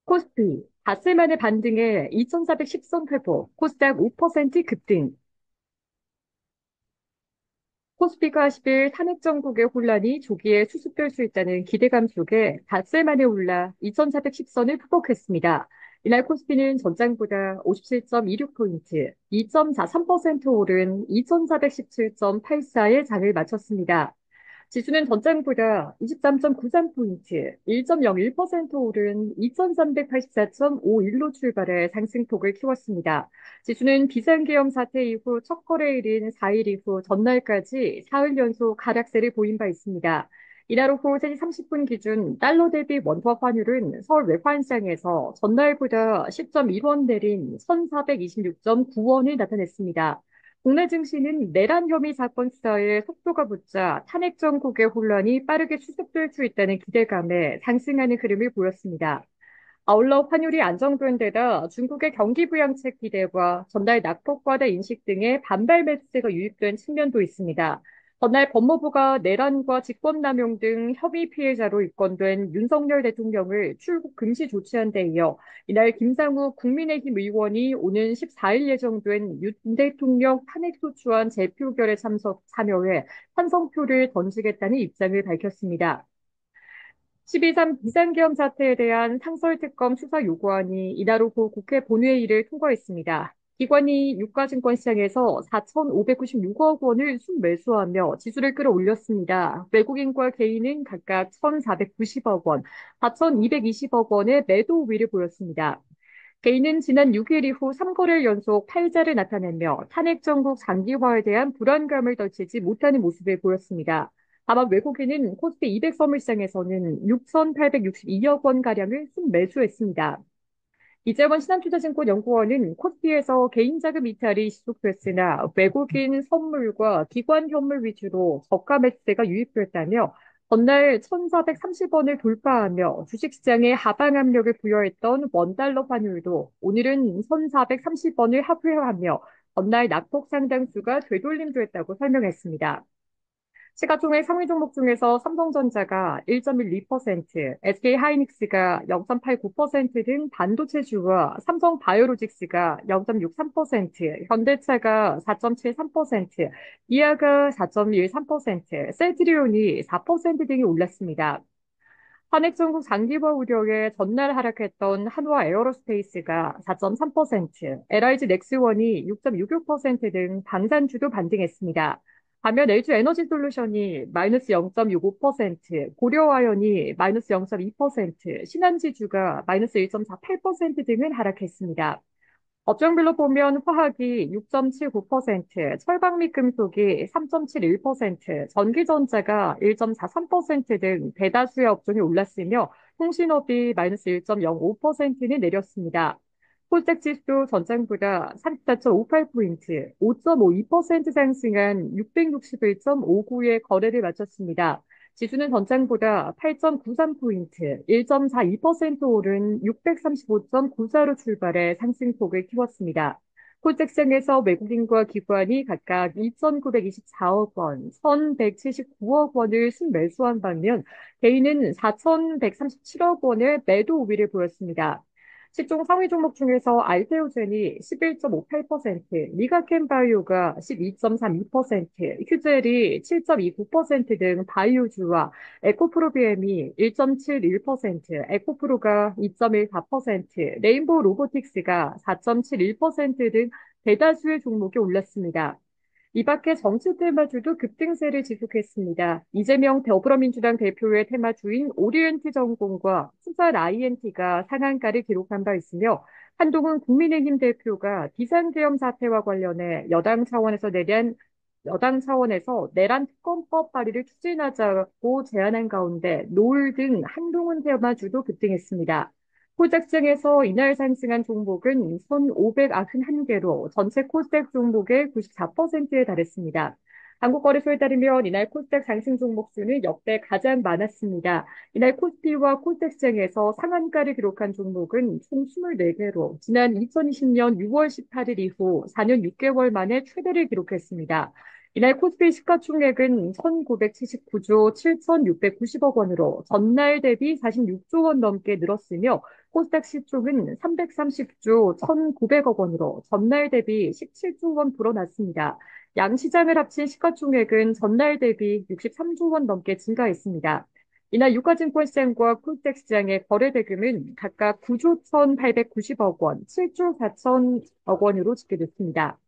코스피, 닷새 만에 반등해 2410선 회복, 코스닥 5% 급등. 코스피가 10일 탄핵 정국의 혼란이 조기에 수습될 수 있다는 기대감 속에 닷새 만에 올라 2410선을 극복했습니다. 이날 코스피는 전장보다 57.26포인트, 2.43% 오른 2417.84의 장을 마쳤습니다. 지수는 전장보다 23.93포인트, 1.01% 오른 2384.51로 출발해 상승폭을 키웠습니다. 지수는 비상계엄 사태 이후 첫 거래일인 4일 이후 전날까지 사흘 연속 하락세를 보인 바 있습니다. 이날 오후 3시 30분 기준 달러 대비 원화 환율은 서울 외환시장에서 전날보다 10.1원 내린 1,426.9원을 나타냈습니다. 국내 증시는 내란 혐의 사건 수사에 속도가 붙자 탄핵 정국의 혼란이 빠르게 수습될 수 있다는 기대감에 상승하는 흐름을 보였습니다. 아울러 환율이 안정된 데다 중국의 경기 부양책 기대와 전날 낙폭과대 인식 등의 반발 매수세가 유입된 측면도 있습니다. 전날 법무부가 내란과 직권남용 등 혐의 피해자로 입건된 윤석열 대통령을 출국 금지 조치한 데 이어 이날 김상우 국민의힘 의원이 오는 14일 예정된 윤 대통령 탄핵소추안 재표결에 참여해 찬성표를 던지겠다는 입장을 밝혔습니다. 12.3 비상계엄 사태에 대한 상설특검 수사 요구안이 이날 오후 국회 본회의를 통과했습니다. 기관이 유가증권 시장에서 4,596억 원을 순매수하며 지수를 끌어올렸습니다. 외국인과 개인은 각각 1,490억 원, 4,220억 원의 매도 우위를 보였습니다. 개인은 지난 6일 이후 3거래일 연속 팔자를 나타내며 탄핵 정국 장기화에 대한 불안감을 떨치지 못하는 모습을 보였습니다. 다만 외국인은 코스피 200 선물시장에서는 6,862억 원가량을 순매수했습니다. 이재원 신한투자증권 연구원은 코스피에서 개인자금 이탈이 지속됐으나 외국인 선물과 기관 현물 위주로 저가 매수세가 유입됐다며 전날 1,430원을 돌파하며 주식시장에 하방 압력을 부여했던 원달러 환율도 오늘은 1,430원을 하회하며 전날 낙폭 상당수가 되돌림됐다고 설명했습니다. 시가총액 상위 종목 중에서 삼성전자가 1.12%, SK하이닉스가 0.89% 등 반도체주와 삼성바이오로직스가 0.63%, 현대차가 4.73%, 기아가 4.13%, 셀트리온이 4% 등이 올랐습니다. 한액 전국 장기화 우려에 전날 하락했던 한화 에어로스페이스가 4.3%, LIG 넥스원이 6.66% 등 방산주도 반등했습니다. 반면 LG 에너지 솔루션이 마이너스 0.65%, 고려아연이 마이너스 0.2%, 신한지주가 마이너스 1.48% 등은 하락했습니다. 업종별로 보면 화학이 6.79%, 철강 및 금속이 3.71%, 전기전자가 1.43% 등 대다수의 업종이 올랐으며 통신업이 마이너스 1.05%는 내렸습니다. 콜텍 지수 전장보다 34.58포인트, 5.52% 상승한 661.59의 거래를 마쳤습니다. 지수는 전장보다 8.93포인트, 1.42% 오른 635.94로 출발해 상승폭을 키웠습니다. 콜텍시장에서 외국인과 기관이 각각 2,924억 원, 1,179억 원을 순매수한 반면 개인은 4,137억 원의 매도 우위를 보였습니다. 시총 상위 종목 중에서 알테오젠이 11.58%, 미가켄바이오가 12.32%, 휴젤이 7.29%등 바이오주와 에코프로비엠이 1.71%, 에코프로가 2.14%, 레인보우 로보틱스가 4.71%등 대다수의 종목이 올랐습니다. 이 밖에 정치 테마주도 급등세를 지속했습니다. 이재명 더불어민주당 대표의 테마주인 오리엔트 전공과 수산 INT가 상한가를 기록한 바 있으며 한동훈 국민의힘 대표가 비상계엄 사태와 관련해 여당 차원에서 내란 특검법 발의를 추진하자고 제안한 가운데 노을 등 한동훈 테마주도 급등했습니다. 코스닥장에서 이날 상승한 종목은 1,591개로 전체 코스닥 종목의 94%에 달했습니다. 한국거래소에 따르면 이날 코스닥 상승 종목 수는 역대 가장 많았습니다. 이날 코스피와 코스닥시장에서 상한가를 기록한 종목은 총 24개로 지난 2020년 6월 18일 이후 4년 6개월 만에 최대를 기록했습니다. 이날 코스피 시가총액은 1,979조 7,690억 원으로 전날 대비 46조 원 넘게 늘었으며 코스닥 시총은 330조 1,900억 원으로 전날 대비 17조 원 불어났습니다. 양 시장을 합친 시가총액은 전날 대비 63조 원 넘게 증가했습니다. 이날 유가증권시장과 코스닥 시장의 거래 대금은 각각 9조 1,890억 원, 7조 4천억 원으로 집계됐습니다.